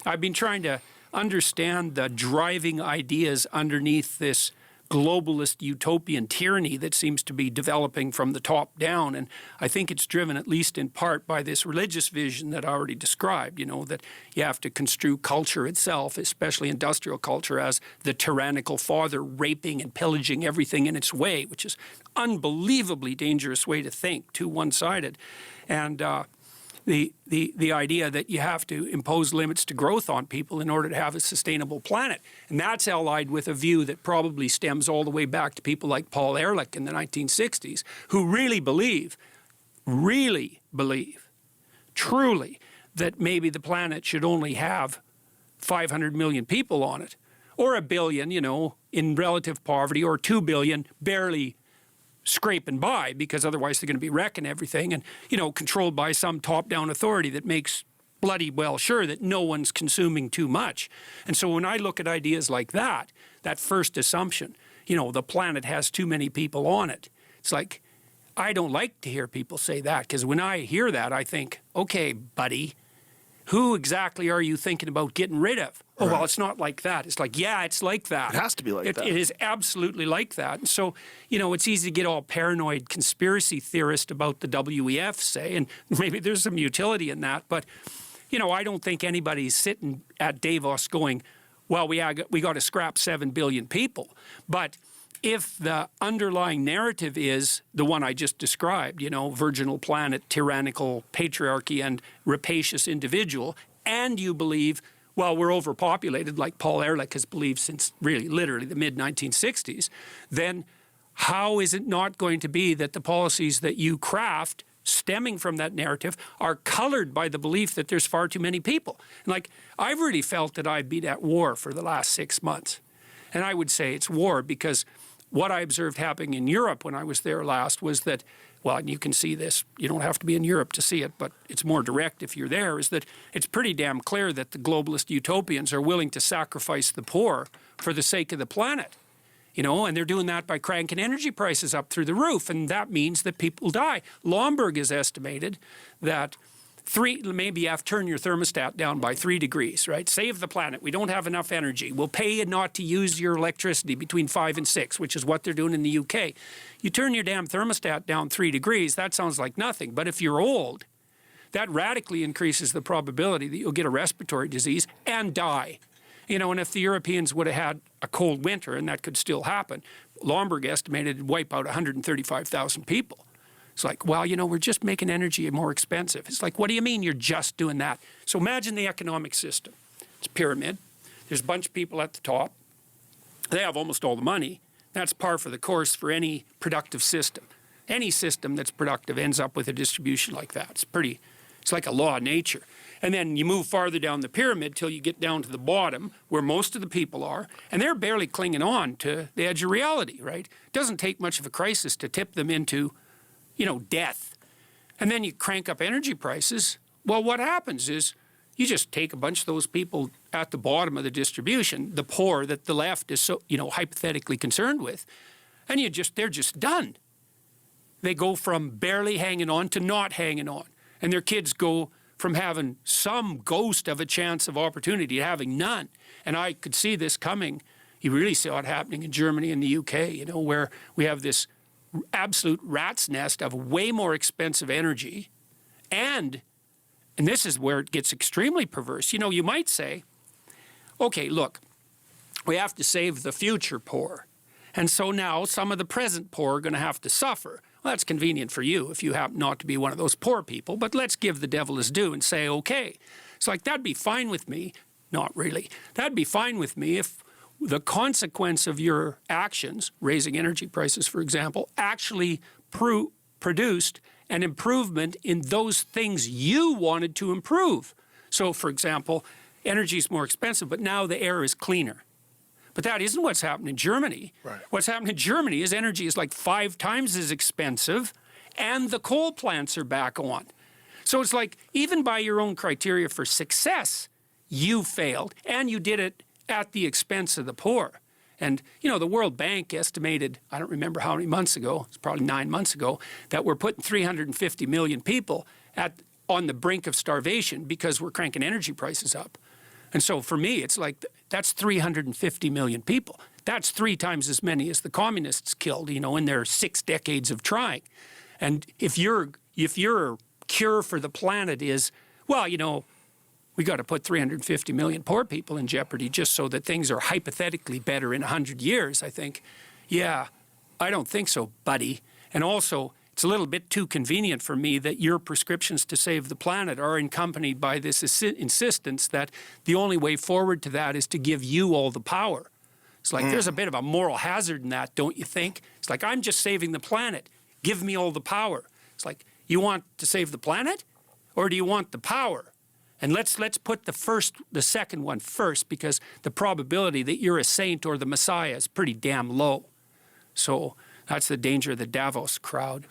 I've been trying to understand the driving ideas underneath this globalist utopian tyranny that seems to be developing from the top down. And I think it's driven, at least in part, by this religious vision that I already described, you know, that you have to construe culture itself, especially industrial culture, as the tyrannical father raping and pillaging everything in its way, which is an unbelievably dangerous way to think, too one-sided. And the idea that you have to impose limits to growth on people in order to have a sustainable planet. And that's allied with a view that probably stems all the way back to people like Paul Ehrlich in the 1960s, who really believe, truly, that maybe the planet should only have 500 million people on it, or 1 billion, you know, in relative poverty, or 2 billion barely scraping by, because otherwise they're going to be wrecking everything, and, you know, controlled by some top-down authority that makes bloody well sure that no one's consuming too much. And so when I look at ideas like that first assumption, you know, the planet has too many people on it, it's like, I don't like to hear people say that, because when I hear that, I think, okay, buddy, who exactly are you thinking about getting rid of? Oh, well, it's not like that. It's like, yeah, it's like that. It has to be like that. It is absolutely like that. And so, you know, it's easy to get all paranoid conspiracy theorist about the WEF, say, and maybe there's some utility in that. But, you know, I don't think anybody's sitting at Davos going, well, we got to scrap 7 billion people. But if the underlying narrative is the one I just described, you know, virginal planet, tyrannical patriarchy, and rapacious individual, and you believe, well, we're overpopulated, like Paul Ehrlich has believed since really literally the mid-1960s, then how is it not going to be that the policies that you craft stemming from that narrative are colored by the belief that there's far too many people? And like, I've really felt that I've been at war for the last 6 months. And I would say it's war because what I observed happening in Europe when I was there last was that, well, and you can see this, you don't have to be in Europe to see it, but it's more direct if you're there, is that it's pretty damn clear that the globalist utopians are willing to sacrifice the poor for the sake of the planet. You know, and they're doing that by cranking energy prices up through the roof, and that means that people die. Lomborg has estimated that maybe you have to turn your thermostat down by 3 degrees, right? Save the planet. We don't have enough energy. We'll pay you not to use your electricity between 5 and 6, which is what they're doing in the UK. You turn your damn thermostat down 3 degrees, that sounds like nothing. But if you're old, that radically increases the probability that you'll get a respiratory disease and die. You know, and if the Europeans would have had a cold winter, and that could still happen, Lomborg estimated it'd wipe out 135,000 people. It's like, well, you know, we're just making energy more expensive. It's like, what do you mean you're just doing that? So imagine the economic system. It's a pyramid. There's a bunch of people at the top. They have almost all the money. That's par for the course for any productive system. Any system that's productive ends up with a distribution like that. It's like a law of nature. And then you move farther down the pyramid till you get down to the bottom where most of the people are, and they're barely clinging on to the edge of reality, right? It doesn't take much of a crisis to tip them into, you know, death. And then you crank up energy prices. Well, what happens is you just take a bunch of those people at the bottom of the distribution, the poor that the left is so, you know, hypothetically concerned with, and they're just done. They go from barely hanging on to not hanging on. And their kids go from having some ghost of a chance of opportunity to having none. And I could see this coming. You really saw it happening in Germany and the UK, you know, where we have this absolute rat's nest of way more expensive energy. And this is where it gets extremely perverse. You know, you might say, okay, look, we have to save the future poor. And so now some of the present poor are going to have to suffer. Well, that's convenient for you if you happen not to be one of those poor people, but let's give the devil his due and say, okay. It's like, that'd be fine with me. Not really. That'd be fine with me if the consequence of your actions, raising energy prices, for example, actually produced an improvement in those things you wanted to improve. So, for example, energy is more expensive, but now the air is cleaner. But that isn't what's happened in Germany. Right. What's happened in Germany is energy is like 5 times as expensive, and the coal plants are back on. So it's like, even by your own criteria for success, you failed, and you did it at the expense of the poor. And, you know, the World Bank estimated, I don't remember how many months ago, it's probably 9 months ago, that we're putting 350 million people on the brink of starvation because we're cranking energy prices up. And so for me, it's like, that's 350 million people. That's 3 times as many as the communists killed, you know, in their 6 decades of trying. And if your cure for the planet is, well, you know, we got to put 350 million poor people in jeopardy just so that things are hypothetically better in 100 years, I think, yeah, I don't think so, buddy. And also, it's a little bit too convenient for me that your prescriptions to save the planet are accompanied by this insistence that the only way forward to that is to give you all the power. It's like there's a bit of a moral hazard in that, don't you think? It's like, I'm just saving the planet. Give me all the power. It's like, you want to save the planet, or do you want the power? And let's put the second one first, because the probability that you're a saint or the Messiah is pretty damn low. So that's the danger of the Davos crowd.